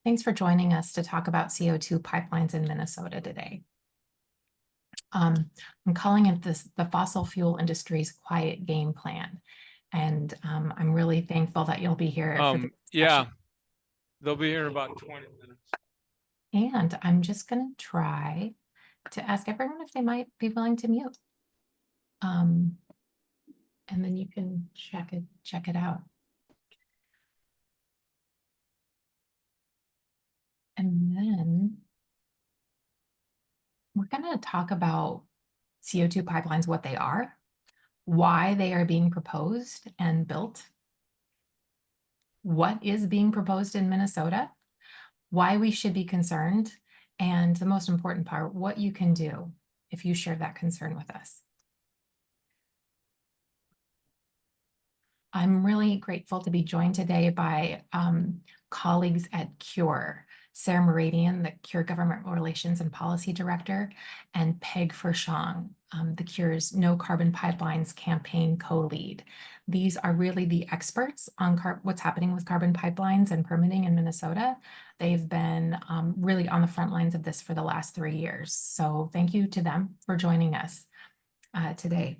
Thanks for joining us to talk about CO2 pipelines in Minnesota today. I'm calling it the fossil fuel industry's quiet game plan. And I'm really thankful that you'll be here for the Yeah, discussion. they'll be here in about 20 minutes. And I'm just going to try to ask everyone if they might be willing to mute. And then you can check it out. And then we're going to talk about CO2 pipelines, what they are, why they are being proposed and built, what is being proposed in Minnesota, why we should be concerned, and the most important part, what you can do if you share that concern with us. I'm really grateful to be joined today by colleagues at CURE, Sarah Meridian, the CURE Government Relations and Policy Director, and Peg Fershong, the CURE's No Carbon Pipelines campaign co-lead. These are really the experts on what's happening with carbon pipelines and permitting in Minnesota. They've been really on the front lines of this for the last 3 years. So thank you to them for joining us today.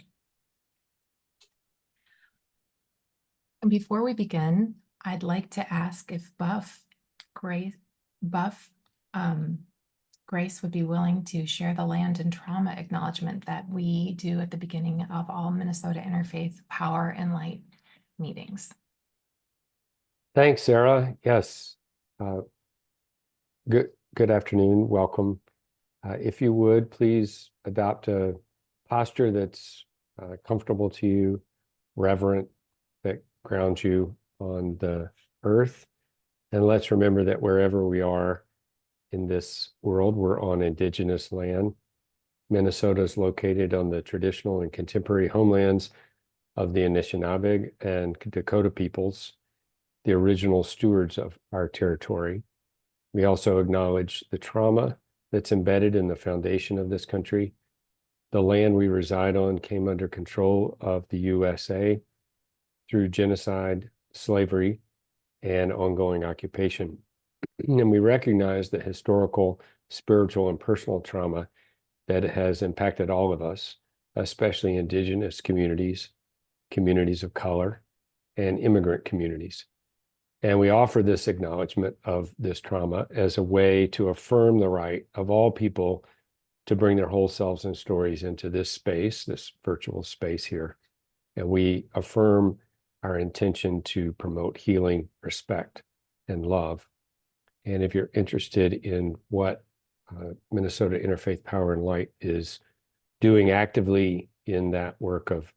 And before we begin, I'd like to ask if Grace would be willing to share the land and trauma acknowledgement that we do at the beginning of all Minnesota Interfaith Power and Light meetings. Thanks, Sarah. Yes. Good afternoon. Welcome. If you would, please adopt a posture that's comfortable to you, reverent, that grounds you on the earth. And let's remember that wherever we are in this world, we're on indigenous land. Minnesota is located on the traditional and contemporary homelands of the Anishinaabe and Dakota peoples, the original stewards of our territory. We also acknowledge the trauma that's embedded in the foundation of this country. The land we reside on came under control of the USA through genocide, slavery, and ongoing occupation. And we recognize the historical, spiritual, and personal trauma that has impacted all of us, especially indigenous communities, communities of color, and immigrant communities. And we offer this acknowledgement of this trauma as a way to affirm the right of all people to bring their whole selves and stories into this space, this virtual space here. And we affirm our intention to promote healing, respect, and love. And if you're interested in what Minnesota Interfaith Power and Light is doing actively in that work of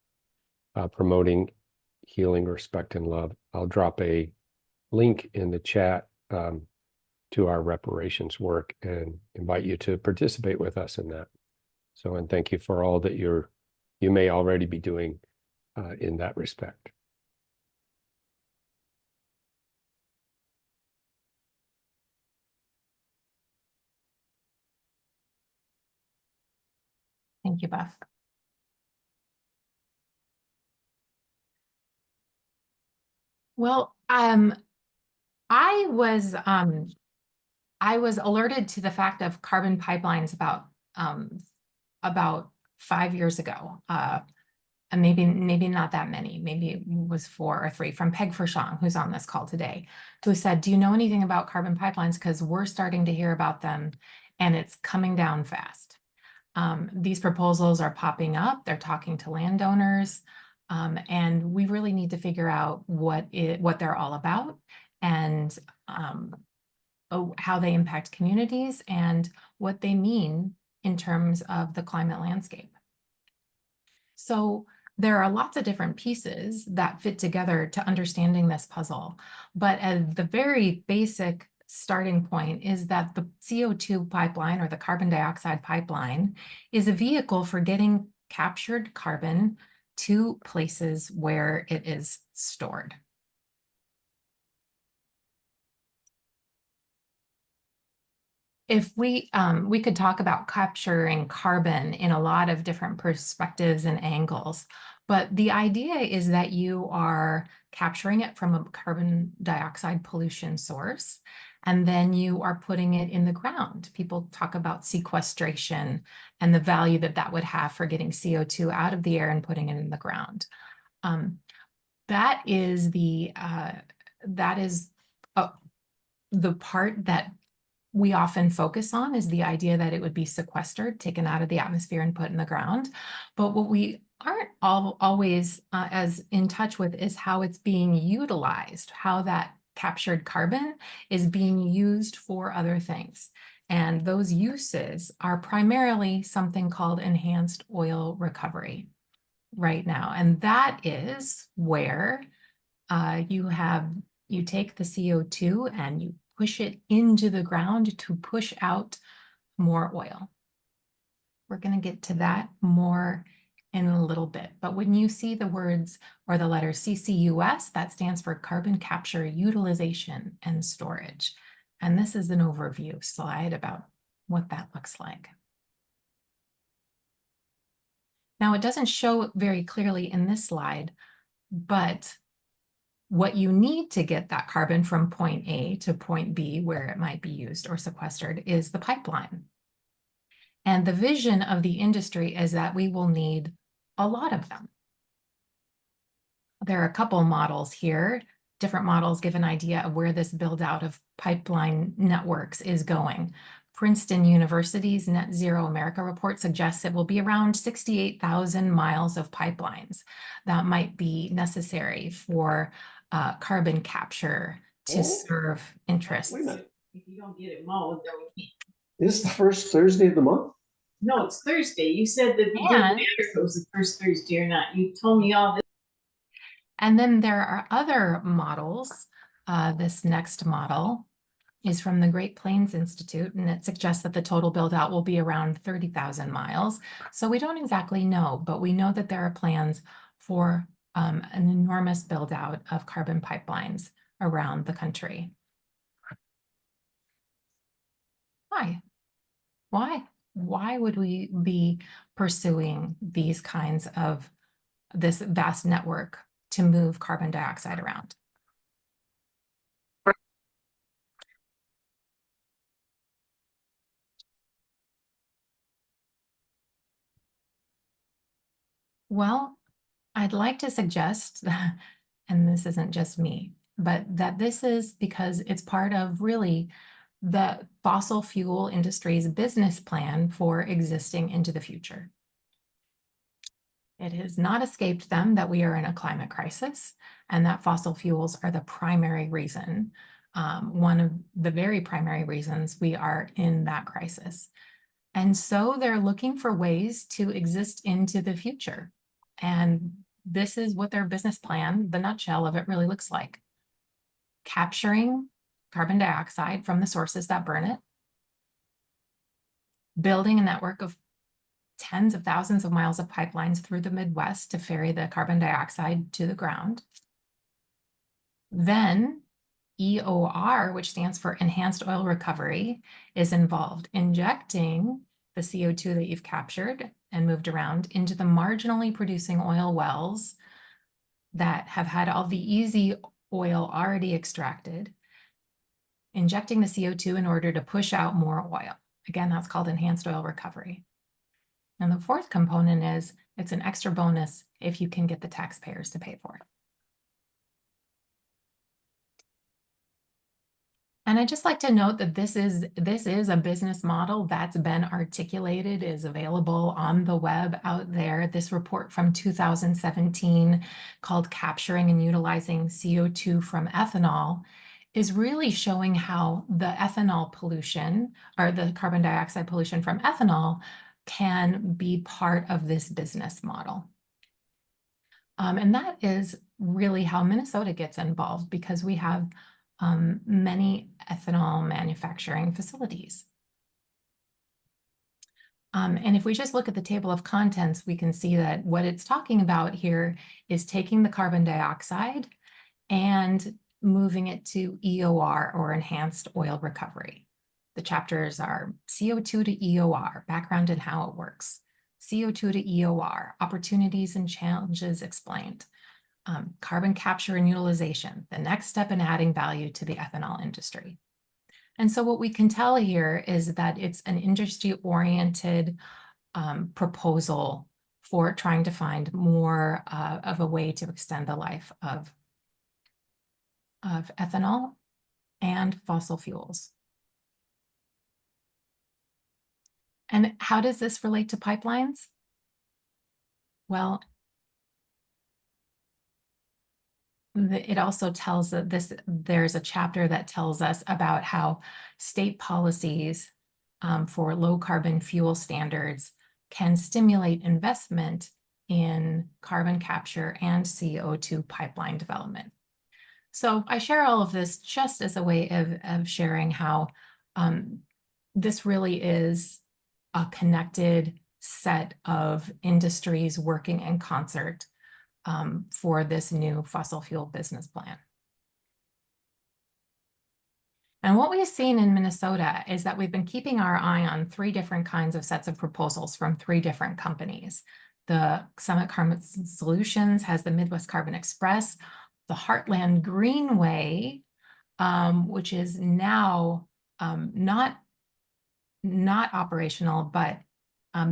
promoting healing, respect, and love, I'll drop a link in the chat to our reparations work and invite you to participate with us in that. So, and thank you for all that you may already be doing in that respect. Thank you, Buff. Well, I was alerted to the fact of carbon pipelines about 5 years ago, and maybe not that many, maybe it was 4 or 3, from Peg Fershong, who's on this call today, who said, do you know anything about carbon pipelines? Because we're starting to hear about them and it's coming down fast. These proposals are popping up, they're talking to landowners, and we really need to figure out what they're all about and how they impact communities and what they mean in terms of the climate landscape. So there are lots of different pieces that fit together to understanding this puzzle, but at the very basic starting point is that the CO2 pipeline, or the carbon dioxide pipeline, is a vehicle for getting captured carbon to places where it is stored. If we could talk about capturing carbon in a lot of different perspectives and angles, but the idea is that you are capturing it from a carbon dioxide pollution source, And then you are putting it in the ground. People talk about sequestration and the value that that would have for getting CO2 out of the air and putting it in the ground. That is the part that we often focus on, is the idea that it would be sequestered, taken out of the atmosphere and put in the ground. But what we aren't always as in touch with is how it's being utilized, how that captured carbon is being used for other things. And those uses are primarily something called enhanced oil recovery right now. And that is where you take the CO2 and you push it into the ground to push out more oil. We're going to get to that more in a little bit. But when you see the words or the letter CCUS, that stands for carbon capture, utilization, and storage. And this is an overview slide about what that looks like. Now, it doesn't show very clearly in this slide, but what you need to get that carbon from point A to point B, where it might be used or sequestered, is the pipeline. And the vision of the industry is that we will need a lot of them. There are a couple models here. Different models give an idea of where this build out of pipeline networks is going. Princeton University's Net Zero America report suggests it will be around 68,000 miles of pipelines that might be necessary for carbon capture to serve interests. Wait a minute. If you don't get it mowed, then we can't. This is the first Thursday of the month? No, it's Thursday. You said that it didn't matter if it was the first Thursday or not. You told me all this. And then there are other models. This next model is from the Great Plains Institute, and it suggests that the total build out will be around 30,000 miles. So we don't exactly know, but we know that there are plans for an enormous build out of carbon pipelines around the country. Why? Why would we be pursuing these kinds of this vast network to move carbon dioxide around? Well, I'd like to suggest that, and this isn't just me, but that this is because it's part of really the fossil fuel industry's business plan for existing into the future. It has not escaped them that we are in a climate crisis and that fossil fuels are the primary reason, one of the very primary reasons we are in that crisis. And so they're looking for ways to exist into the future. And this is what their business plan, the nutshell of it, really looks like. Capturing carbon dioxide from the sources that burn it, building a network of tens of thousands of miles of pipelines through the Midwest to ferry the carbon dioxide to the ground. Then EOR, which stands for Enhanced Oil Recovery, is involved, injecting the CO2 that you've captured and moved around into the marginally producing oil wells that have had all the easy oil already extracted, injecting the CO2 in order to push out more oil. Again, that's called enhanced oil recovery. And the fourth component is it's an extra bonus if you can get the taxpayers to pay for it. And I'd just like to note that this is a business model that's been articulated, is available on the web out there. This report from 2017 called Capturing and Utilizing CO2 from Ethanol is really showing how the ethanol pollution or the carbon dioxide pollution from ethanol can be part of this business model. And that is really how Minnesota gets involved, because we have many ethanol manufacturing facilities. And if we just look at the table of contents, we can see that what it's talking about here is taking the carbon dioxide and moving it to EOR, or enhanced oil recovery. The chapters are CO2 to EOR, background and how it works. CO2 to EOR, opportunities and challenges explained. Carbon capture and utilization, the next step in adding value to the ethanol industry. And so what we can tell here is that it's an industry-oriented proposal for trying to find more of a way to extend the life of ethanol and fossil fuels. And how does this relate to pipelines? Well, it also tells that there's a chapter that tells us about how state policies for low carbon fuel standards can stimulate investment in carbon capture and CO2 pipeline development. So I share all of this just as a way of sharing how this really is a connected set of industries working in concert for this new fossil fuel business plan. And what we've seen in Minnesota is that we've been keeping our eye on 3 different kinds of sets of proposals from 3 different companies. The Summit Carbon Solutions has the Midwest Carbon Express, the Heartland Greenway, which is now not operational, but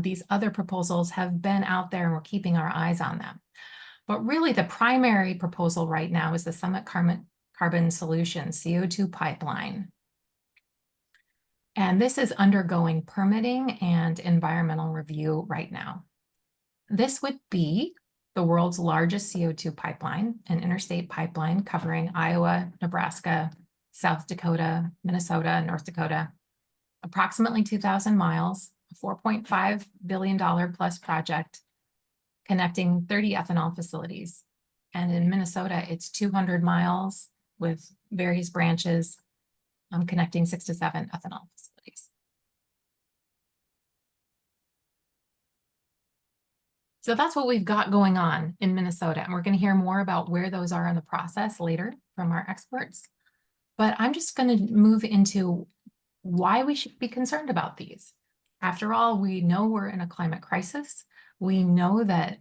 these other proposals have been out there and we're keeping our eyes on them. But really the primary proposal right now is the Summit Carbon Solutions CO2 pipeline. And this is undergoing permitting and environmental review right now. This would be the world's largest CO2 pipeline, an interstate pipeline covering Iowa, Nebraska, South Dakota, Minnesota, North Dakota, approximately 2,000 miles, a $4.5 billion plus project connecting 30 ethanol facilities. And in Minnesota, it's 200 miles with various branches connecting 6 to 7 ethanol facilities. So that's what we've got going on in Minnesota. And we're going to hear more about where those are in the process later from our experts. But I'm just going to move into why we should be concerned about these. After all, we know we're in a climate crisis. We know that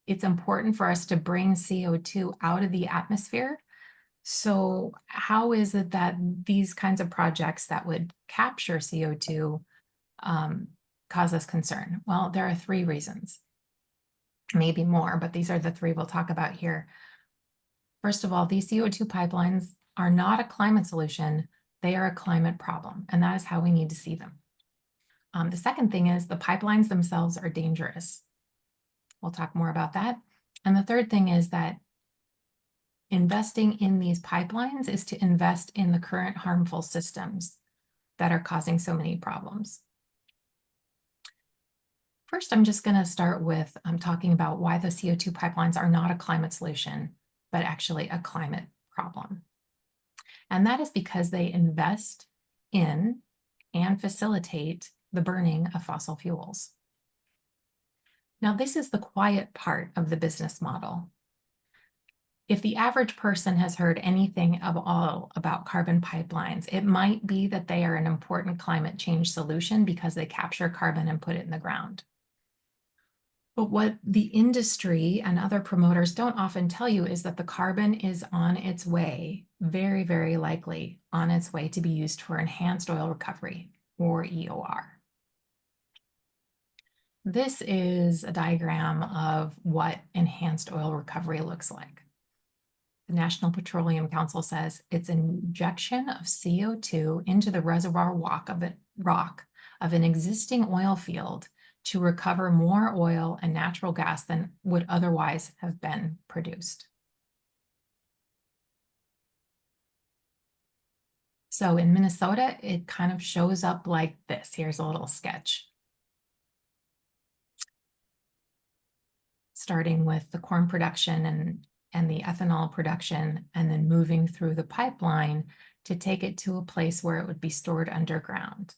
it's important for us to bring CO2 out of the atmosphere. So how is it that these kinds of projects that would capture CO2 cause us concern? Well, there are 3 reasons, maybe more, but these are the 3 we'll talk about here. First of all, these CO2 pipelines are not a climate solution, they are a climate problem, and that is how we need to see them. The second thing is the pipelines themselves are dangerous. We'll talk more about that. And the third thing is that investing in these pipelines is to invest in the current harmful systems that are causing so many problems. First, I'm just going to start with talking about why the CO2 pipelines are not a climate solution, but actually a climate problem. And that is because they invest in and facilitate the burning of fossil fuels. Now, this is the quiet part of the business model. If the average person has heard anything at all about carbon pipelines, it might be that they are an important climate change solution because they capture carbon and put it in the ground. But what the industry and other promoters don't often tell you is that the carbon is on its way, very, very likely on its way to be used for enhanced oil recovery, or EOR. This is a diagram of what enhanced oil recovery looks like. The National Petroleum Council says it's an injection of CO2 into the reservoir rock of an existing oil field to recover more oil and natural gas than would otherwise have been produced. So in Minnesota, it kind of shows up like this. Here's a little sketch. Starting with the corn production and the ethanol production, and then moving through the pipeline to take it to a place where it would be stored underground.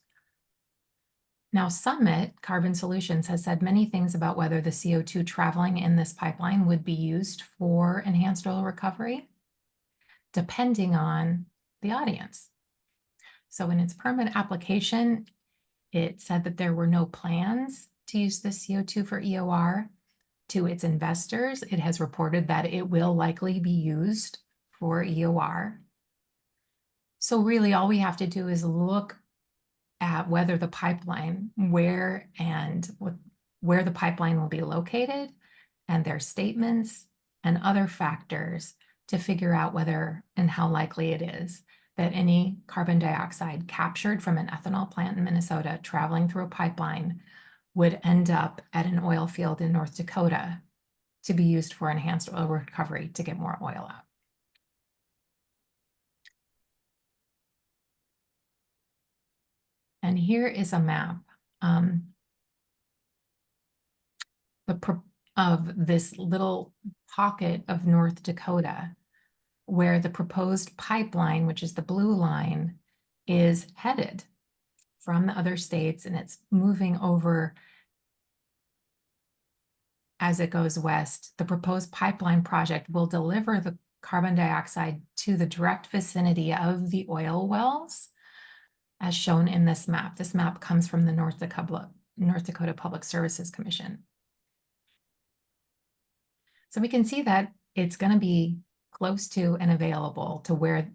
Now, Summit Carbon Solutions has said many things about whether the CO2 traveling in this pipeline would be used for enhanced oil recovery, depending on the audience. So in its permit application, it said that there were no plans to use the CO2 for EOR. To its investors, it has reported that it will likely be used for EOR. So really all we have to do is look at whether the pipeline, where the pipeline will be located, and their statements and other factors to figure out whether and how likely it is that any carbon dioxide captured from an ethanol plant in Minnesota traveling through a pipeline would end up at an oil field in North Dakota to be used for enhanced oil recovery to get more oil out. And here is a map of this little pocket of North Dakota where the proposed pipeline, which is the blue line, is headed from the other states, and it's moving over as it goes west. The proposed pipeline project will deliver the carbon dioxide to the direct vicinity of the oil wells, as shown in this map. This map comes from the North Dakota Public Services Commission. So we can see that it's going to be close to and available to where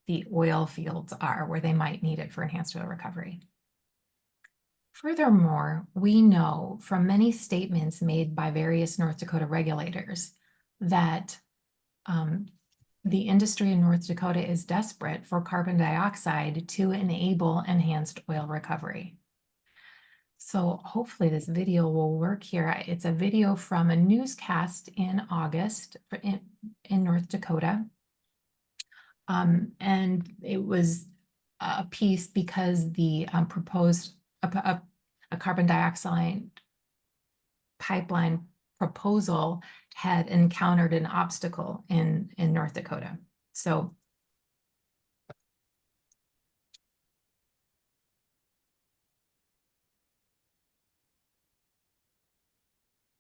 the oil fields are, where they might need it for enhanced oil recovery. Furthermore, we know from many statements made by various North Dakota regulators that the industry in North Dakota is desperate for carbon dioxide to enable enhanced oil recovery. So hopefully this video will work here. It's a video from a newscast in August in North Dakota. And it was a piece because the proposed a carbon dioxide pipeline proposal had encountered an obstacle in North Dakota. So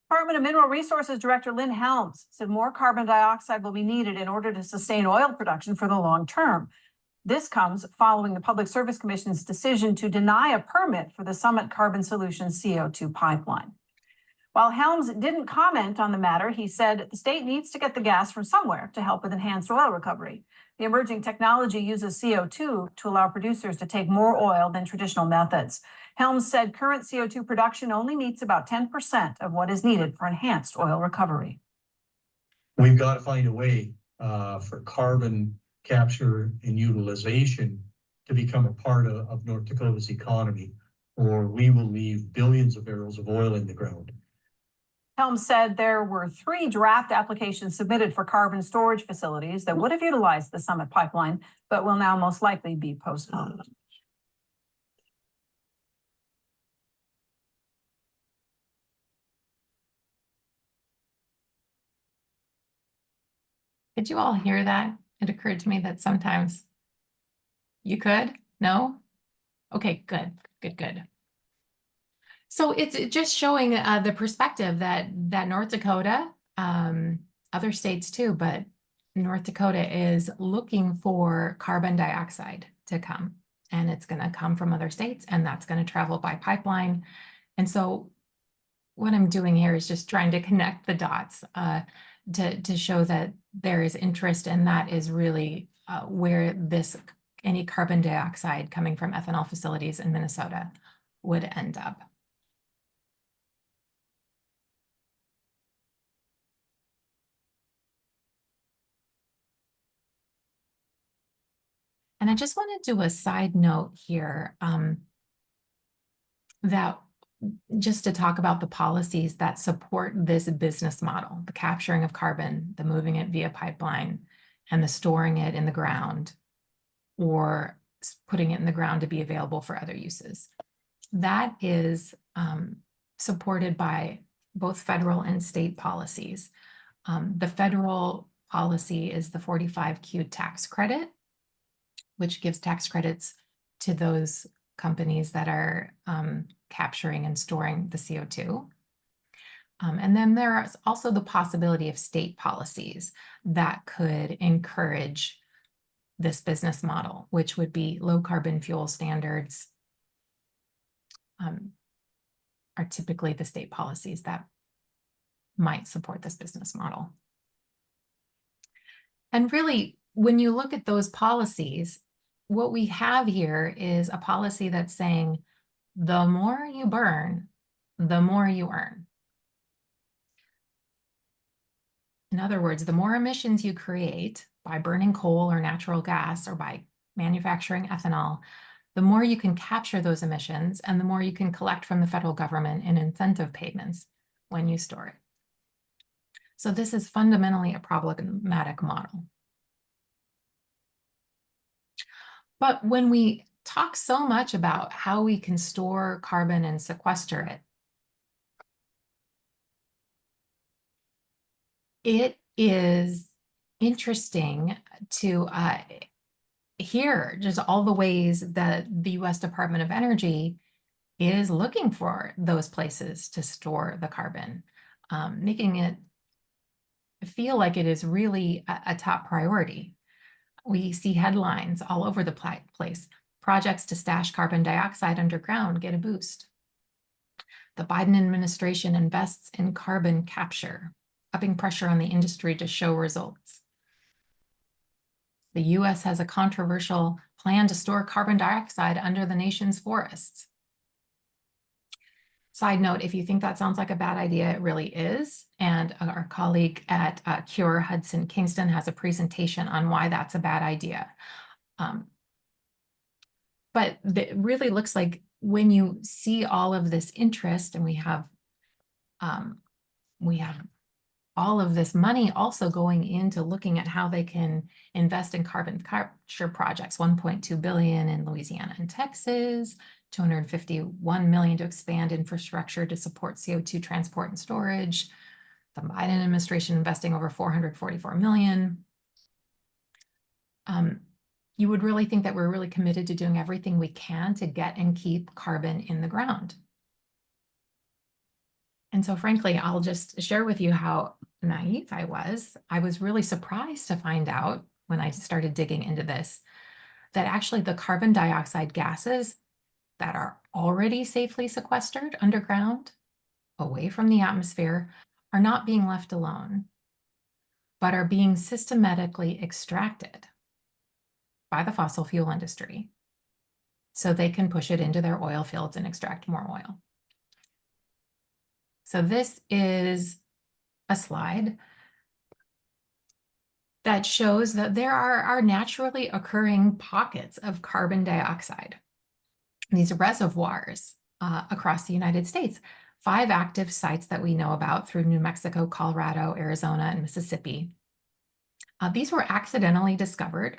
Department of Mineral Resources Director Lynn Helms said more carbon dioxide will be needed in order to sustain oil production for the long term. This comes following the Public Service Commission's decision to deny a permit for the Summit Carbon Solutions CO2 pipeline. While Helms didn't comment on the matter, he said the state needs to get the gas from somewhere to help with enhanced oil recovery. The emerging technology uses CO2 to allow producers to take more oil than traditional methods. Helms said current CO2 production only meets about 10% of what is needed for enhanced oil recovery. We've got to find a way for carbon capture and utilization to become a part of North Dakota's economy, or we will leave billions of barrels of oil in the ground. Helms said there were 3 draft applications submitted for carbon storage facilities that would have utilized the Summit pipeline, but will now most likely be postponed. did you all hear that? It occurred to me that sometimes you could? No? Okay, good. So it's just showing the perspective that North Dakota, other states too, but North Dakota is looking for carbon dioxide to come, and it's going to come from other states, and that's going to travel by pipeline. And so what I'm doing here is just trying to connect the dots to show that there is interest, and that is really where any carbon dioxide coming from ethanol facilities in Minnesota would end up. And I just want to do a side note here that just to talk about the policies that support this business model, the capturing of carbon, the moving it via pipeline, and the storing it in the ground or putting it in the ground to be available for other uses. That is supported by both federal and state policies. The federal policy is the 45Q tax credit, which gives tax credits to those companies that are capturing and storing the CO2. And then there's also the possibility of state policies that could encourage this business model, which would be low carbon fuel standards are typically the state policies that might support this business model. And really, when you look at those policies, what we have here is a policy that's saying the more you burn, the more you earn. In other words, the more emissions you create by burning coal or natural gas or by manufacturing ethanol, the more you can capture those emissions and the more you can collect from the federal government in incentive payments when you store it. So this is fundamentally a problematic model. But when we talk so much about how we can store carbon and sequester it, it is interesting to hear just all the ways that the US Department of Energy is looking for those places to store the carbon, making it feel like it is really a top priority. We see headlines all over the place. Projects to stash carbon dioxide underground get a boost. The Biden administration invests in carbon capture, upping pressure on the industry to show results. The US has a controversial plan to store carbon dioxide under the nation's forests. Side note, if you think that sounds like a bad idea, it really is. And our colleague at CURE, Hudson Kingston, has a presentation on why that's a bad idea. But it really looks like when you see all of this interest, and we have all of this money also going into looking at how they can invest in carbon capture projects, 1.2 billion in Louisiana and Texas, 251 million to expand infrastructure to support CO2 transport and storage. The Biden administration investing over 444 million. You would really think that we're really committed to doing everything we can to get and keep carbon in the ground. And so frankly, I'll just share with you how naive I was. I was really surprised to find out when I started digging into this, that actually the carbon dioxide gases that are already safely sequestered underground, away from the atmosphere, are not being left alone, but are being systematically extracted by the fossil fuel industry so they can push it into their oil fields and extract more oil. So this is a slide that shows that there are naturally occurring pockets of carbon dioxide. These reservoirs across the United States, 5 active sites that we know about through New Mexico, Colorado, Arizona, and Mississippi. These were accidentally discovered,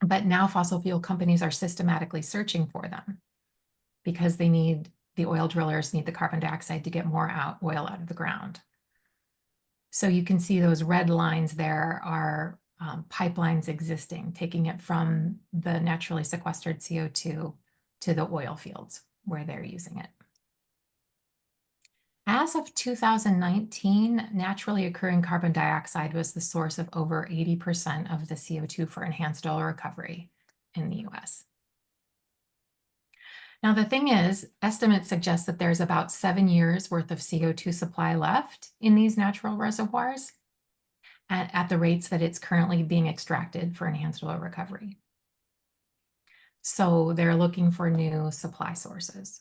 but now fossil fuel companies are systematically searching for them because they need, the oil drillers need the carbon dioxide to get more oil out of the ground. So you can see those red lines there are pipelines existing, taking it from the naturally sequestered CO2 to the oil fields where they're using it. As of 2019, naturally occurring carbon dioxide was the source of over 80% of the CO2 for enhanced oil recovery in the US. Now, the thing is, estimates suggest that there's about 7 years worth of CO2 supply left in these natural reservoirs at the rates that it's currently being extracted for enhanced oil recovery. So they're looking for new supply sources.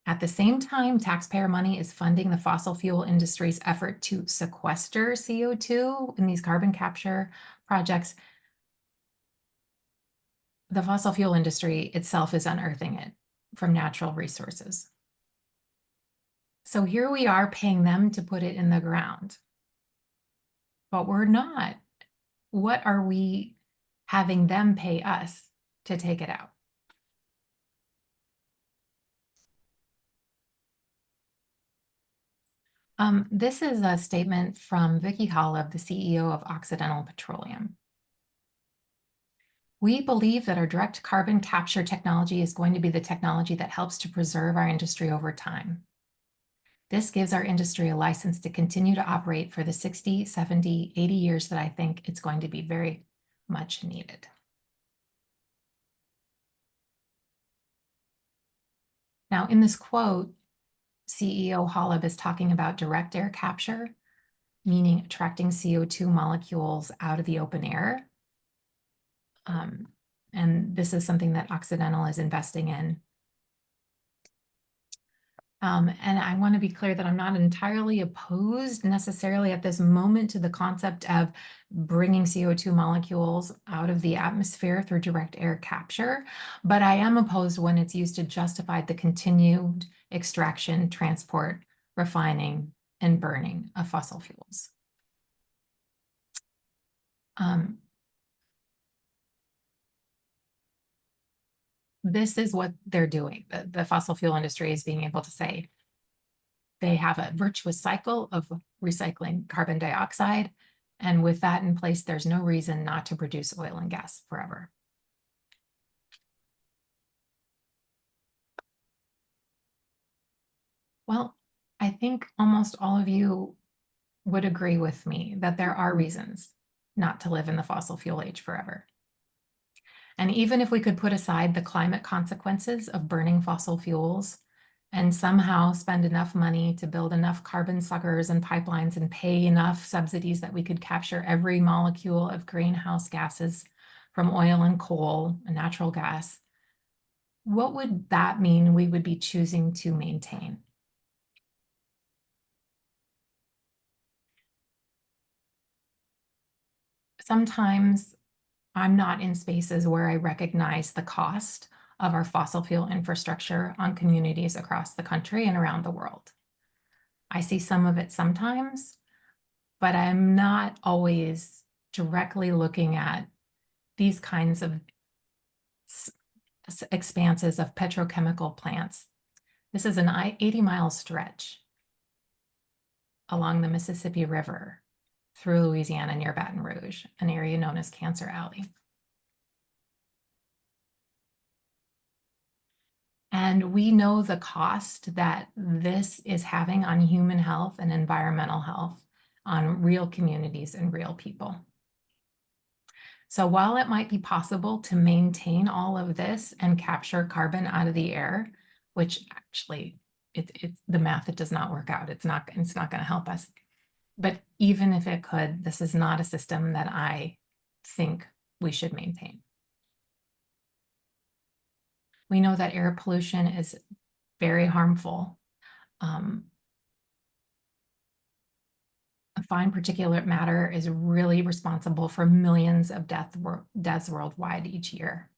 At the same time, taxpayer money is funding the fossil fuel industry's effort to sequester CO2 in these carbon capture projects. The fossil fuel industry itself is unearthing it from natural resources. So here we are paying them to put it in the ground, but we're not. What are we having them pay us to take it out? This is a statement from Vicki Holleb, the CEO of Occidental Petroleum. We believe that our direct carbon capture technology is going to be the technology that helps to preserve our industry over time. This gives our industry a license to continue to operate for the 60, 70, 80 years that I think it's going to be very much needed. Now, in this quote, CEO Holleb is talking about direct air capture, meaning attracting CO2 molecules out of the open air And this is something that Occidental is investing in. And I want to be clear that I'm not entirely opposed necessarily at this moment to the concept of bringing CO2 molecules out of the atmosphere through direct air capture, but I am opposed when it's used to justify the continued extraction, transport, refining, and burning of fossil fuels. This is what they're doing. The fossil fuel industry is being able to say they have a virtuous cycle of recycling carbon dioxide. And with that in place, there's no reason not to produce oil and gas forever. Well, I think almost all of you would agree with me that there are reasons not to live in the fossil fuel age forever. And even if we could put aside the climate consequences of burning fossil fuels and somehow spend enough money to build enough carbon suckers and pipelines and pay enough subsidies that we could capture every molecule of greenhouse gases from oil and coal and natural gas, what would that mean we would be choosing to maintain? Sometimes I'm not in spaces where I recognize the cost of our fossil fuel infrastructure on communities across the country and around the world. I see some of it sometimes, but I'm not always directly looking at these kinds of expanses of petrochemical plants. This is an 80-mile stretch along the Mississippi River through Louisiana near Baton Rouge, an area known as Cancer Alley. And we know the cost that this is having on human health and environmental health, on real communities and real people. So while it might be possible to maintain all of this and capture carbon out of the air, which actually it's the math, it does not work out. It's not going to help us. But even if it could, this is not a system that I think we should maintain. We know that air pollution is very harmful. Fine particulate matter is really responsible for millions of deaths worldwide each year.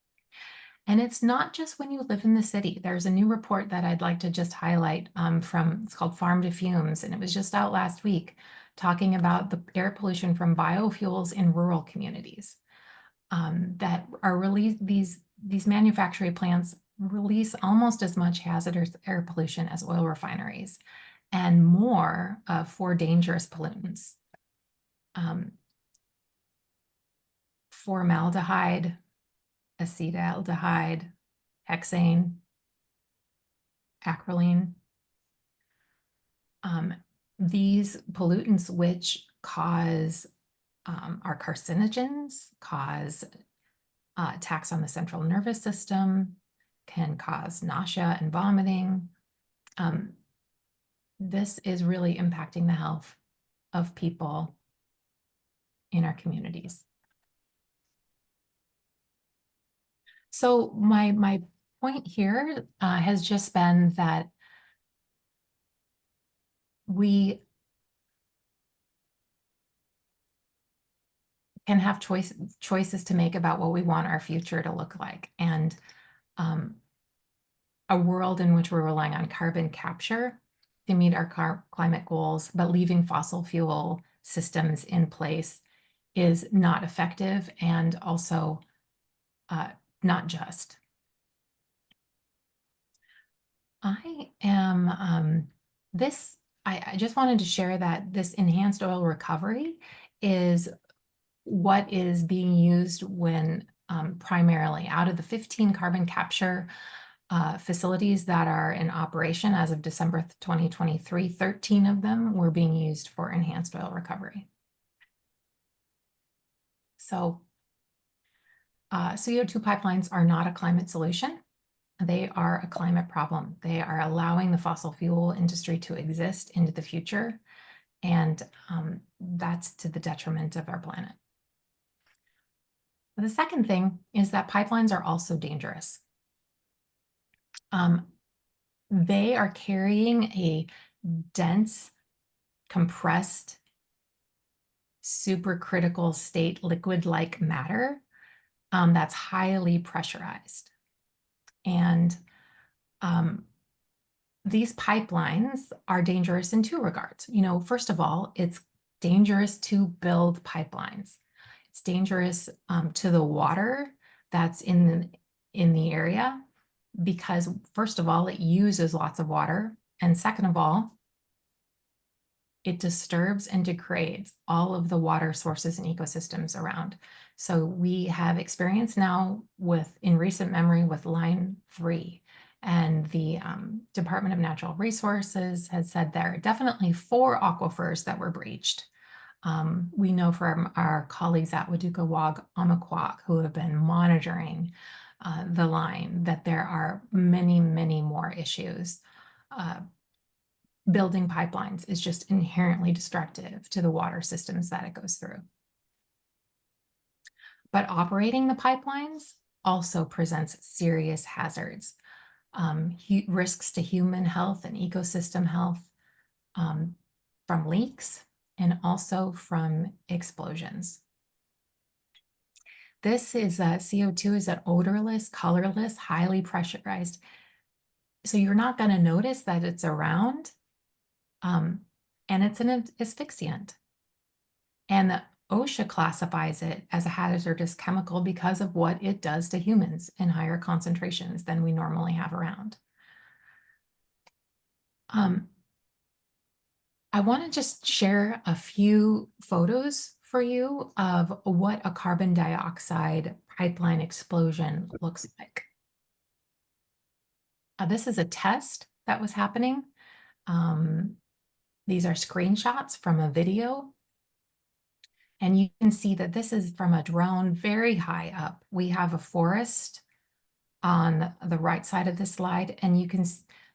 And it's not just when you live in the city. There's a new report that I'd like to just highlight it's called Farm to Fumes, and it was just out last week, talking about the air pollution from biofuels in rural communities that are released. These manufacturing plants release almost as much hazardous air pollution as oil refineries, and more for dangerous pollutants. Formaldehyde, acetaldehyde, hexane, acrolein. These pollutants, which are carcinogens, cause attacks on the central nervous system, can cause nausea and vomiting. This is really impacting the health of people in our communities. So my point here has just been that we can have choices to make about what we want our future to look like. And a world in which we're relying on carbon capture to meet our climate goals, but leaving fossil fuel systems in place is not effective and also not just. I just wanted to share that this enhanced oil recovery is what is being used when primarily out of the 15 carbon capture facilities that are in operation as of December 2023, 13 of them were being used for enhanced oil recovery. So CO2 pipelines are not a climate solution. They are a climate problem. They are allowing the fossil fuel industry to exist into the future, and that's to the detriment of our planet. The second thing is that pipelines are also dangerous. They are carrying a dense, compressed, supercritical state liquid-like matter that's highly pressurized. And these pipelines are dangerous in two regards. You know, first of all, it's dangerous to build pipelines. It's dangerous to the water that's in the area because, first of all, it uses lots of water. And second of all, it disturbs and degrades all of the water sources and ecosystems around. So we have experience now in recent memory with Line 3. And the Department of Natural Resources has said there are definitely 4 aquifers that were breached. We know from our colleagues at Waduka-Wag-Amaquak who have been monitoring the line that there are many, many more issues. Building pipelines is just inherently destructive to the water systems that it goes through. But operating the pipelines also presents serious hazards. Risks to human health and ecosystem health from leaks and also from explosions. This is CO2 is an odorless, colorless, highly pressurized. So you're not going to notice that it's around, and it's an asphyxiant. And the OSHA classifies it as a hazardous chemical because of what it does to humans in higher concentrations than we normally have around. I want to just share a few photos for you of what a carbon dioxide pipeline explosion looks like. This is a test that was happening. These are screenshots from a video. And you can see that this is from a drone very high up. We have a forest on the right side of the slide, and you can,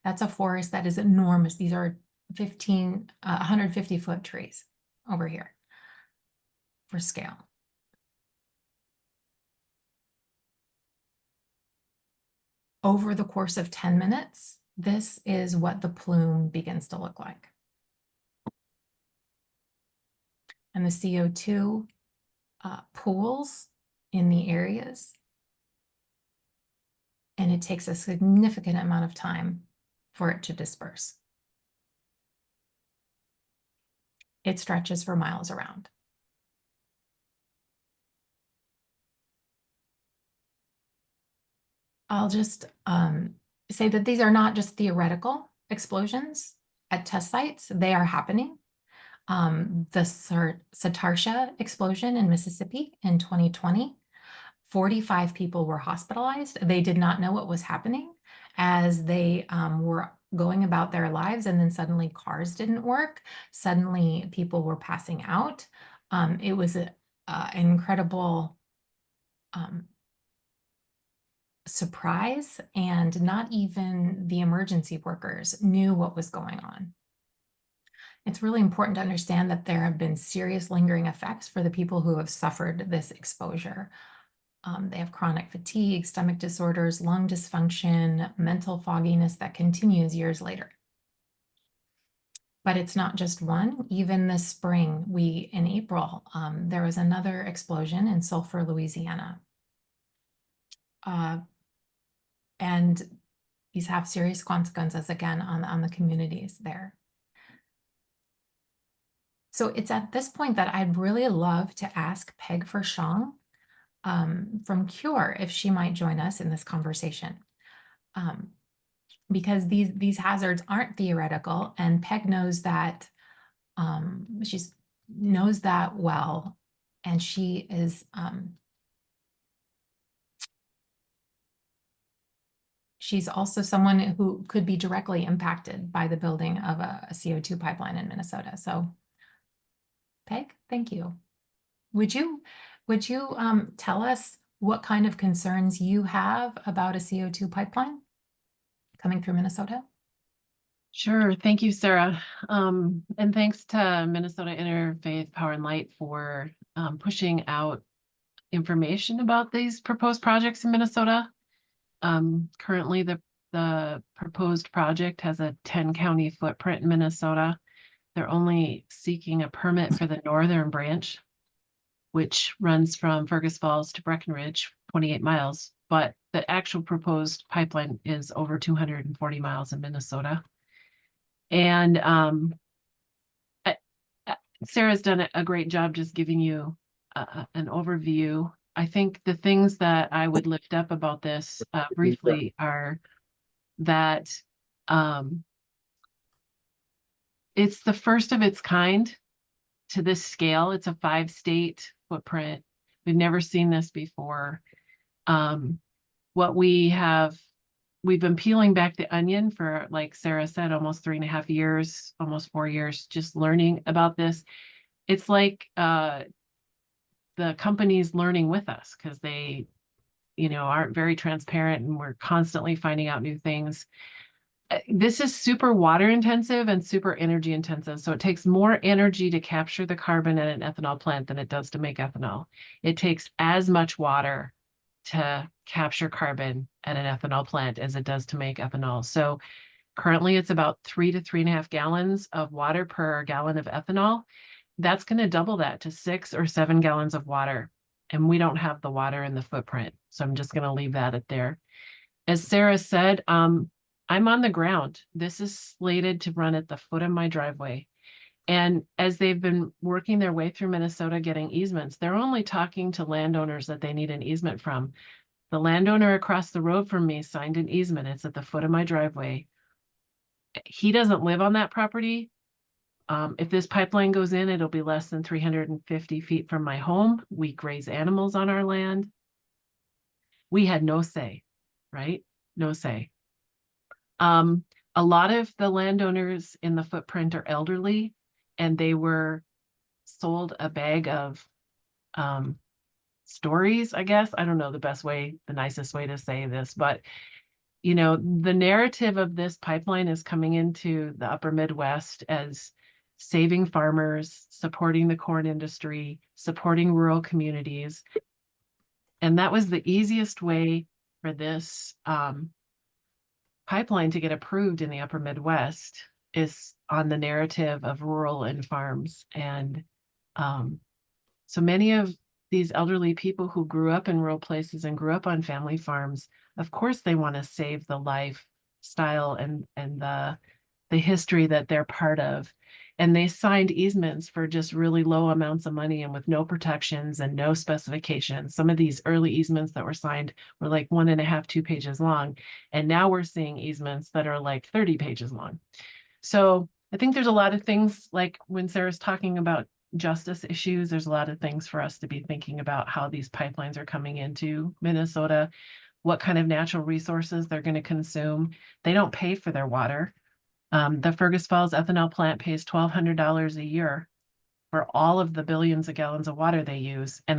that's a forest that is enormous. These are 150-foot trees over here for scale. Over the course of 10 minutes, this is what the plume begins to look like. And the CO2 pools in the areas. And it takes a significant amount of time for it to disperse. It stretches for miles around. I'll just say that these are not just theoretical explosions at test sites. They are happening. The Satartia explosion in Mississippi in 2020, 45 people were hospitalized. They did not know what was happening as they were going about their lives, and then suddenly cars didn't work. Suddenly people were passing out. It was an incredible surprise, and not even the emergency workers knew what was going on. It's really important to understand that there have been serious lingering effects for the people who have suffered this exposure. They have chronic fatigue, stomach disorders, lung dysfunction, mental fogginess that continues years later. But it's not just one. Even this spring, in April, there was another explosion in Sulphur, Louisiana. And these have serious consequences, again, on the communities there. So it's at this point that I'd really love to ask Peg Fershong from CURE if she might join us in this conversation. Because these hazards aren't theoretical, and Peg knows that, she knows that well, and she is, she's also someone who could be directly impacted by the building of a CO2 pipeline in Minnesota. So Peg, thank you. Would you tell us what kind of concerns you have about a CO2 pipeline coming through Minnesota? Sure. Thank you, Sarah. And thanks to Minnesota Interfaith Power and Light for pushing out information about these proposed projects in Minnesota. Currently, the proposed project has a 10-county footprint in Minnesota. They're only seeking a permit for the northern branch, which runs from Fergus Falls to Breckenridge, 28 miles. But the actual proposed pipeline is over 240 miles in Minnesota. And Sarah's done a great job just giving you an overview. I think the things that I would lift up about this briefly are that it's the first of its kind to this scale. It's a 5-state footprint. We've never seen this before. What we've been peeling back the onion for, like Sarah said, almost 3.5 years, almost 4 years, just learning about this. It's like the company's learning with us because they, aren't very transparent, and we're constantly finding out new things. This is super water intensive and super energy intensive. So it takes more energy to capture the carbon at an ethanol plant than it does to make ethanol. It takes as much water to capture carbon at an ethanol plant as it does to make ethanol. So currently it's about 3 to 3.5 gallons of water per gallon of ethanol. That's going to double that to 6 or 7 gallons of water. And we don't have the water in the footprint. So I'm just going to leave that at there. As Sarah said, I'm on the ground. This is slated to run at the foot of my driveway. And as they've been working their way through Minnesota getting easements, they're only talking to landowners that they need an easement from. The landowner across the road from me signed an easement. It's at the foot of my driveway. He doesn't live on that property. If this pipeline goes in, it'll be less than 350 feet from my home. We graze animals on our land. We had no say, right? No say. A lot of the landowners in the footprint are elderly, and they were sold a bag of stories, I guess. I don't know the nicest way to say this, but the narrative of this pipeline is coming into the upper Midwest as saving farmers, supporting the corn industry, supporting rural communities. And that was the easiest way for this pipeline to get approved in the upper Midwest, is on the narrative of rural and farms. And so many of these elderly people who grew up in rural places and grew up on family farms, of course they want to save the lifestyle and the history that they're part of. And they signed easements for just really low amounts of money and with no protections and no specifications. Some of these early easements that were signed were like 1.5, 2 pages long. And now we're seeing easements that are like 30 pages long. So I think there's a lot of things, like when Sarah's talking about justice issues, there's a lot of things for us to be thinking about how these pipelines are coming into Minnesota, what kind of natural resources they're going to consume. They don't pay for their water. The Fergus Falls ethanol plant pays $1,200 a year for all of the billions of gallons of water they use. And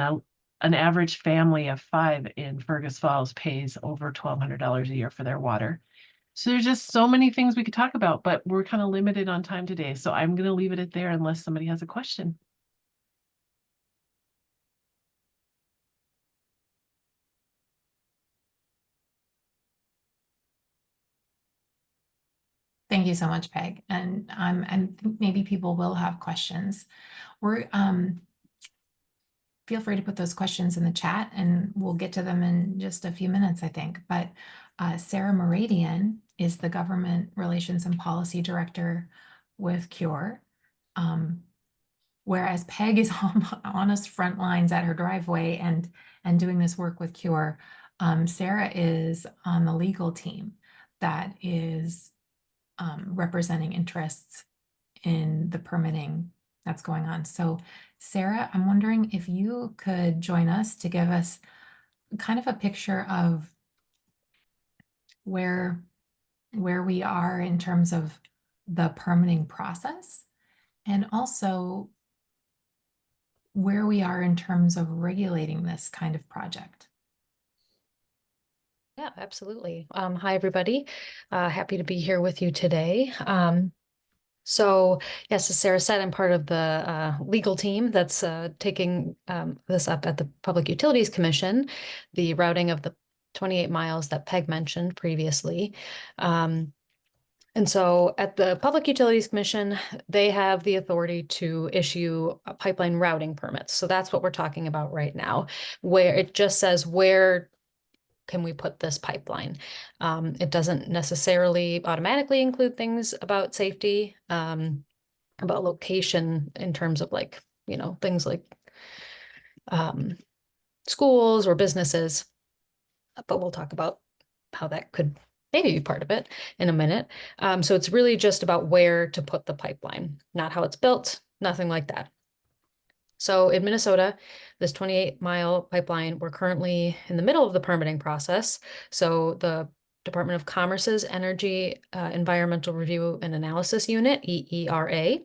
an average family of 5 in Fergus Falls pays over $1,200 a year for their water. So there's just so many things we could talk about, but we're kind of limited on time today. So I'm going to leave it at there unless somebody has a question. Thank you so much, Peg. And maybe people will have questions. We're feel free to put those questions in the chat, and we'll get to them in just a few minutes, I think. But Sarah Moradian is the Government Relations and Policy Director with CURE. Whereas Peg is on us front lines at her driveway and doing this work with CURE, Sarah is on the legal team that is representing interests in the permitting that's going on. So Sarah, I'm wondering if you could join us to give us kind of a picture of where we are in terms of the permitting process, and also where we are in terms of regulating this kind of project. Yeah, absolutely. Hi, everybody. Happy to be here with you today. So yes, as Sarah said, I'm part of the legal team that's taking this up at the Public Utilities Commission, the routing of the 28 miles that Peg mentioned previously. And so at the Public Utilities Commission, they have the authority to issue pipeline routing permits. So that's what we're talking about right now, where it just says where can we put this pipeline? It doesn't necessarily automatically include things about safety, about location in terms of like, you know, things like schools or businesses. But we'll talk about how that could maybe be part of it in a minute. So it's really just about where to put the pipeline, not how it's built, nothing like that. So in Minnesota, this 28-mile pipeline, we're currently in the middle of the permitting process. So the Department of Commerce's Energy Environmental Review and Analysis Unit, EERA,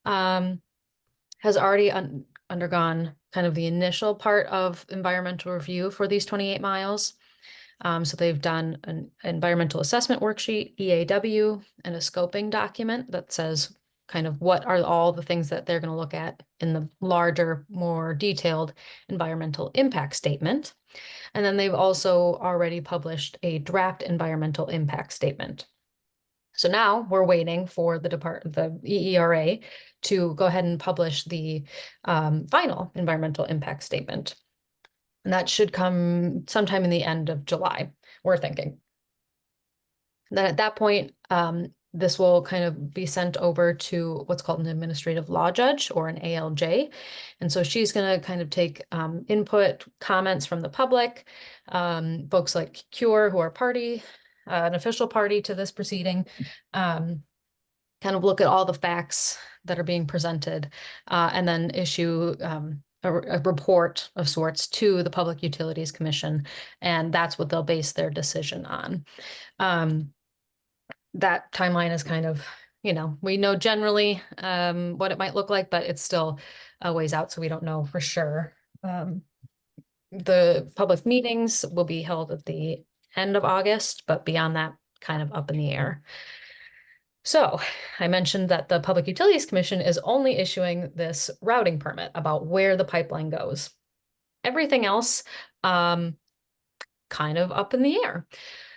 has already undergone kind of the initial part of environmental review for these 28 miles. So they've done an environmental assessment worksheet, EAW, and a scoping document that says kind of what are all the things that they're going to look at in the larger, more detailed environmental impact statement. And then they've also already published a draft environmental impact statement. So now we're waiting for the EERA to go ahead and publish the final environmental impact statement. And that should come sometime in the end of July, we're thinking. Then at that point, this will kind of be sent over to what's called an administrative law judge or an ALJ. And so she's going to kind of take input, comments from the public, folks like CURE, who are an official party to this proceeding, kind of look at all the facts that are being presented, and then issue a report of sorts to the Public Utilities Commission, and that's what they'll base their decision on. That timeline is kind of, you know, we know generally what it might look like, but it's still a ways out, so we don't know for sure. The public meetings will be held at the end of August, but beyond that, kind of up in the air. So I mentioned that the Public Utilities Commission is only issuing this routing permit about where the pipeline goes. Everything else, kind of up in the air.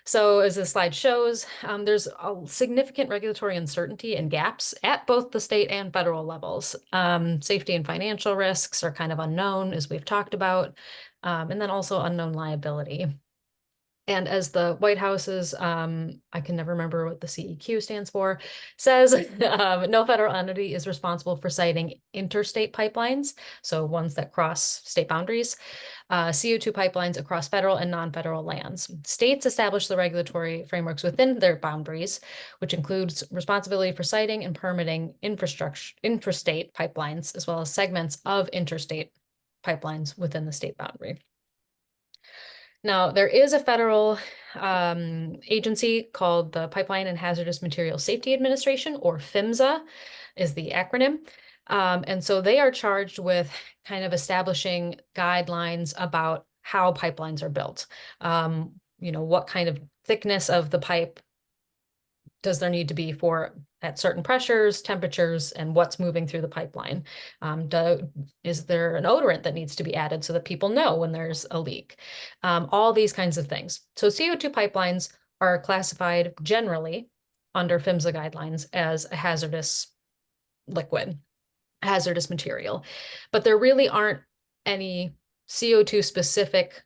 So as the slide shows, there's a significant regulatory uncertainty and gaps at both the state and federal levels. Safety and financial risks are kind of unknown, as we've talked about, and then also unknown liability. And as the White House's, I can never remember what the CEQ stands for, says, no federal entity is responsible for siting interstate pipelines, so ones that cross state boundaries, CO2 pipelines across federal and non-federal lands. States establish the regulatory frameworks within their boundaries, which includes responsibility for siting and permitting intrastate pipelines, as well as segments of interstate pipelines within the state boundary. Now, there is a federal agency called the Pipeline and Hazardous Materials Safety Administration, or PHMSA is the acronym. And so they are charged with kind of establishing guidelines about how pipelines are built. You know, what kind of thickness of the pipe does there need to be for at certain pressures, temperatures, and what's moving through the pipeline? Is there an odorant that needs to be added so that people know when there's a leak? All these kinds of things. So CO2 pipelines are classified generally under PHMSA guidelines as a hazardous liquid, hazardous material, but there really aren't any CO2 specific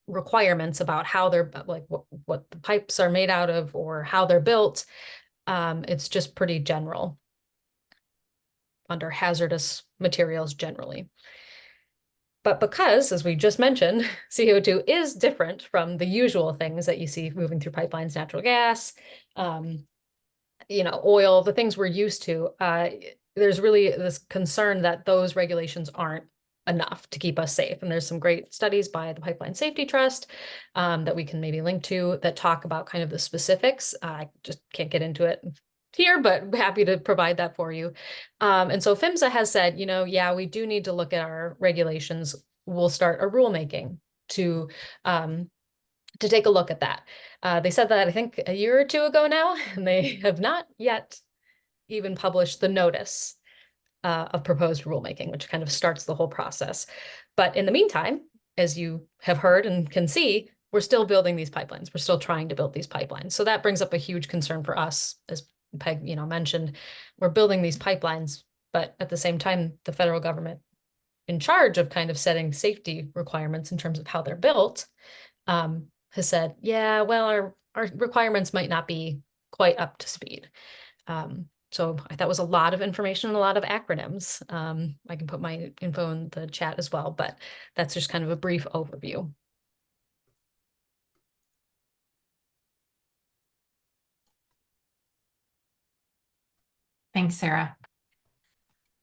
requirements about how they're like what the pipes are made out of or how they're built. It's just pretty general under hazardous materials generally. But because, as we just mentioned, CO2 is different from the usual things that you see moving through pipelines, natural gas, you know, oil, the things we're used to, there's really this concern that those regulations aren't enough to keep us safe. And there's some great studies by the Pipeline Safety Trust that we can maybe link to that talk about kind of the specifics. I just can't get into it here, but happy to provide that for you. And so PHMSA has said, you know, yeah, we do need to look at our regulations. We'll start a rulemaking to take a look at that. They said that I think a year or two ago now, and they have not yet even published the notice of proposed rulemaking, which kind of starts the whole process. But in the meantime, as you have heard and can see, we're still building these pipelines. We're still trying to build these pipelines. So that brings up a huge concern for us, as Peg, mentioned. We're building these pipelines, but at the same time, the federal government in charge of kind of setting safety requirements in terms of how they're built, has said, yeah, well, our requirements might not be quite up to speed. So that was a lot of information and a lot of acronyms. I can put my info in the chat as well, but that's just kind of a brief overview. Thanks, Sarah.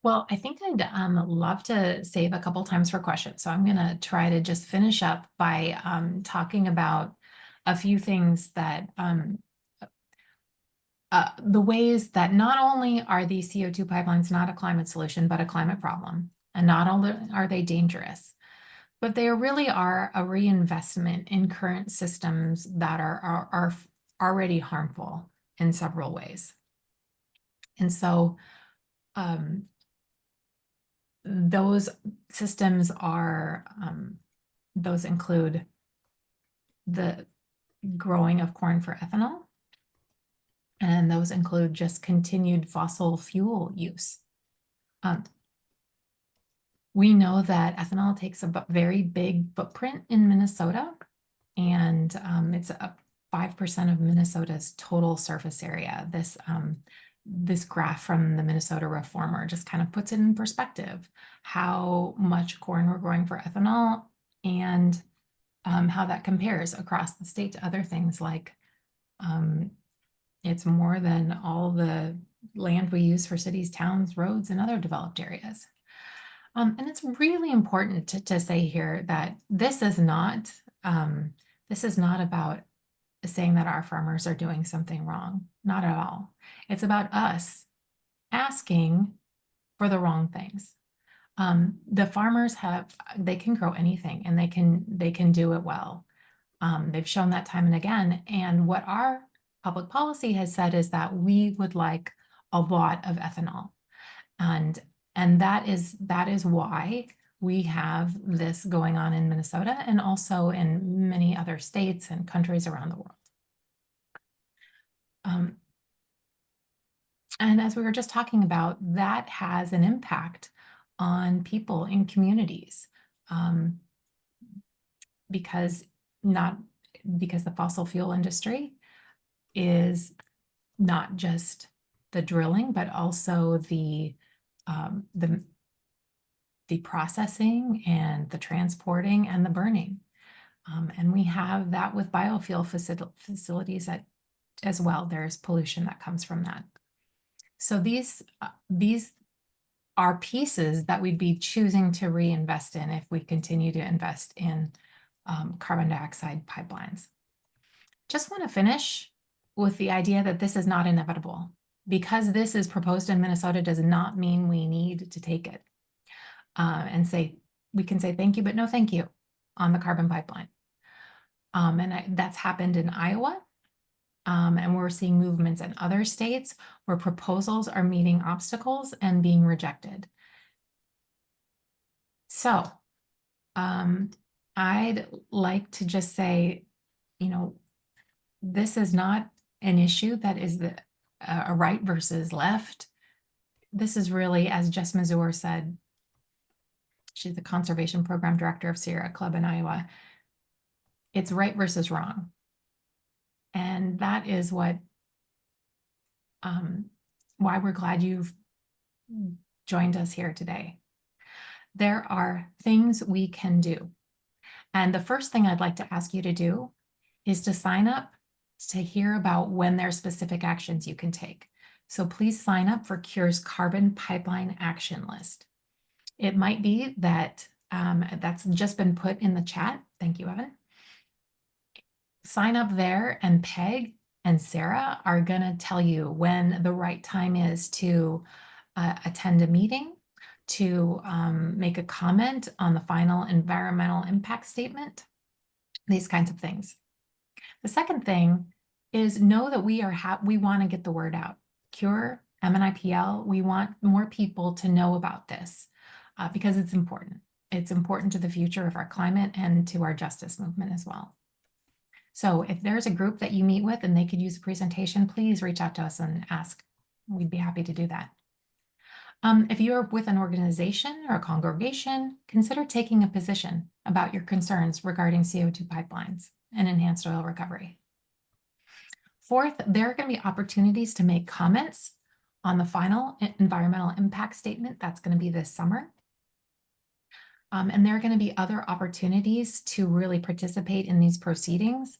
Well, I think I'd love to save a couple times for questions. So I'm going to try to just finish up by talking about a few things that the ways that not only are these CO2 pipelines not a climate solution, but a climate problem. And not only are they dangerous, but they really are a reinvestment in current systems that are already harmful in several ways. And so those systems are, those include the growing of corn for ethanol, and those include just continued fossil fuel use. We know that ethanol takes a very big footprint in Minnesota, and it's 5% of Minnesota's total surface area. This graph from the Minnesota Reformer just kind of puts it in perspective, how much corn we're growing for ethanol and how that compares across the state to other things like it's more than all the land we use for cities, towns, roads, and other developed areas. And it's really important to say here that this is not about saying that our farmers are doing something wrong. Not at all. It's about us asking for the wrong things. The farmers they can grow anything and they can do it well. They've shown that time and again. And what our public policy has said is that we would like a lot of ethanol. And that is why we have this going on in Minnesota and also in many other states and countries around the world. And as we were just talking about, that has an impact on people in communities because the fossil fuel industry is not just the drilling, but also the processing and the transporting and the burning. And we have that with biofuel facilities as well. There's pollution that comes from that. So these are pieces that we'd be choosing to reinvest in if we continue to invest in carbon dioxide pipelines. Just want to finish with the idea that this is not inevitable. Because this is proposed in Minnesota does not mean we need to take it and we can say thank you, but no thank you on the carbon pipeline. That's happened in Iowa. And we're seeing movements in other states where proposals are meeting obstacles and being rejected. So I'd like to just say, this is not an issue that is a right versus left. This is really, as Jess Mazur said, she's the conservation program director of Sierra Club in Iowa. It's right versus wrong. And that is why we're glad you've joined us here today. There are things we can do. And the first thing I'd like to ask you to do is to sign up to hear about when there's specific actions you can take. So please sign up for CURE's Carbon Pipeline Action List. It might be that that's just been put in the chat. Thank you, Evan. Sign up there, and Peg and Sarah are going to tell you when the right time is to attend a meeting, to make a comment on the final environmental impact statement, these kinds of things. The second thing is know that we want to get the word out. CURE, MNIPL, we want more people to know about this because it's important. It's important to the future of our climate and to our justice movement as well. So if there's a group that you meet with and they could use a presentation, please reach out to us and ask. We'd be happy to do that. If you're with an organization or a congregation, consider taking a position about your concerns regarding CO2 pipelines and enhanced oil recovery. Fourth, there are going to be opportunities to make comments on the final environmental impact statement. That's going to be this summer. And there are going to be other opportunities to really participate in these proceedings.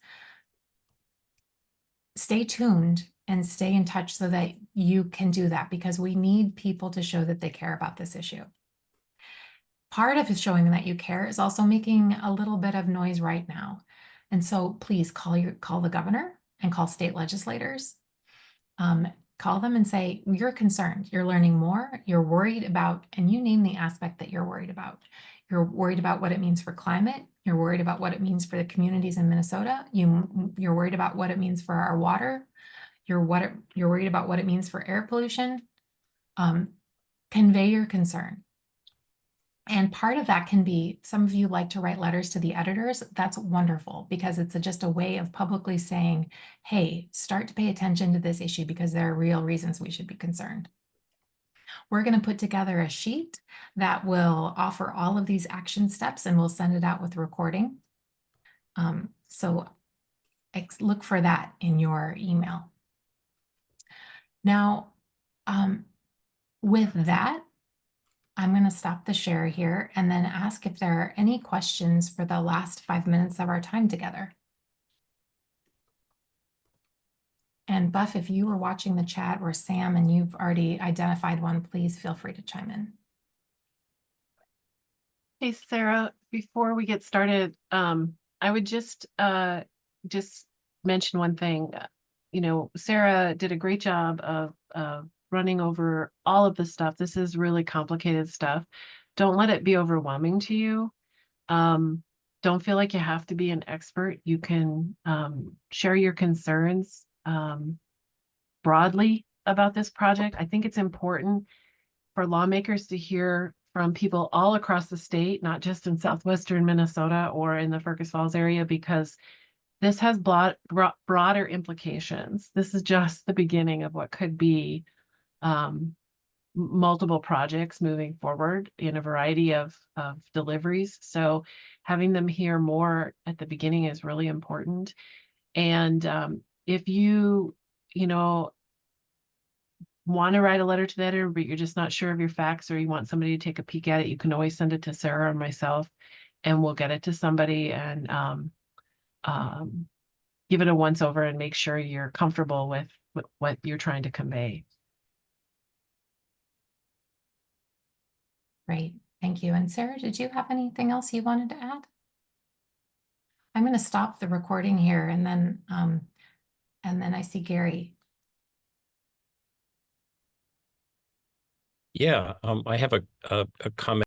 Stay tuned and stay in touch so that you can do that, because we need people to show that they care about this issue. Part of showing that you care is also making a little bit of noise right now. And so please call the governor and call state legislators. Call them and say, you're concerned, you're learning more, you're worried about, and you name the aspect that you're worried about. You're worried about what it means for climate. You're worried about what it means for the communities in Minnesota. You're worried about what it means for our water. You're worried about what it means for air pollution. Convey your concern. And part of that can be, some of you like to write letters to the editors. That's wonderful, because it's just a way of publicly saying, hey, start to pay attention to this issue because there are real reasons we should be concerned. We're going to put together a sheet that will offer all of these action steps, and we'll send it out with recording. So look for that in your email. Now, with that, I'm going to stop the share here and then ask if there are any questions for the last 5 minutes of our time together. And Buff, if you were watching the chat, or Sam, and you've already identified one, please feel free to chime in. Hey, Sarah, before we get started, I would just mention one thing. You know, Sarah did a great job of running over all of this stuff. This is really complicated stuff. Don't let it be overwhelming to you. Don't feel like you have to be an expert. You can share your concerns broadly about this project. I think it's important for lawmakers to hear from people all across the state, not just in southwestern Minnesota or in the Fergus Falls area, because this has broader implications. This is just the beginning of what could be multiple projects moving forward in a variety of deliveries. So having them hear more at the beginning is really important. And if you want to write a letter to the editor, but you're just not sure of your facts, or you want somebody to take a peek at it, you can always send it to Sarah or myself, and we'll get it to somebody and give it a once over and make sure you're comfortable with what you're trying to convey. Great, thank you. And Sarah, did you have anything else you wanted to add? I'm going to stop the recording here, and then I see Gary. Yeah, I have a comment.